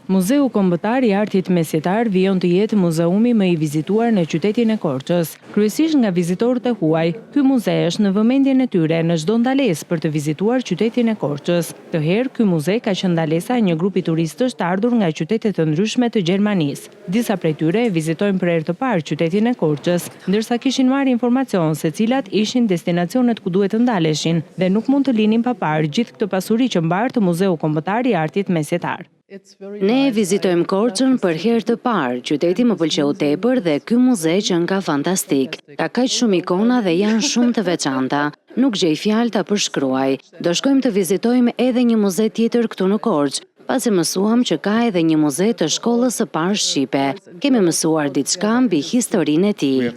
Muzeu Kombëtar i Artit Mesjetar vijon të jetë muzeumi më i vizituar në qytetin e Korçës. Kryesisht nga vizitorët e huaj, ky muze është në vëmendjen e tyre në çdo ndalesë për të vizituar qytetin e Korçës. Të herë ky muze ka qenë ndalesa e një grupi turistësh të ardhur nga qytete të ndryshme të Gjermanisë. Disa prej tyre e vizitojnë për herë të parë qytetin e Korçës, ndërsa kishin marrë informacion se cilat ishin destinacionet ku duhet të ndaleshin dhe nuk mund të linin pa parë gjithë këtë pasuri që mbart Muzeu Kombëtar i Artit Mesjetar. Ne vizitojmë Korçën për herë të parë, qyteti më pëlqeu tepër dhe ky muze që nga fantastik. Ka kaq shumë ikona dhe janë shumë të veçanta. Nuk gjej fjalë ta përshkruaj. Do shkojmë të vizitojmë edhe një muze tjetër këtu në Korçë, pasi mësuam që ka edhe një muze të shkollës së parë shqipe. Kemi mësuar diçka mbi historinë e tij.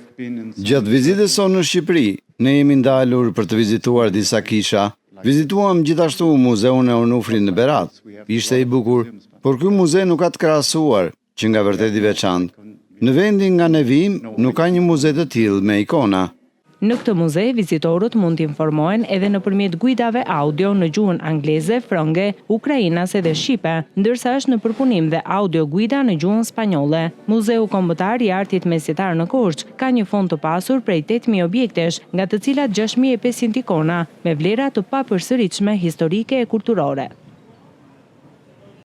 Gjatë vizitës sonë në Shqipëri, ne jemi ndalur për të vizituar disa kisha. Vizituam gjithashtu muzeun e Onufrit në Berat. Ishte i bukur, por ky muze nuk ka të krahasuar, që nga vërtet i veçantë. Në vendin nga ne vim, nuk ka një muze të tillë me ikona. Në këtë muze, vizitorët mund të informohen edhe nëpërmjet guidave audio në gjuhën angleze, frënge, ukrainase dhe shqipe, ndërsa është në përpunim dhe audio guida në gjuhën spanjolle. Muzeu Kombëtar i Artit Mesjetar në Korçë ka një fond të pasur prej 8.000 objektesh, nga të cilat 6.500 ikona, me vlera të papërsëritshme historike e kulturore.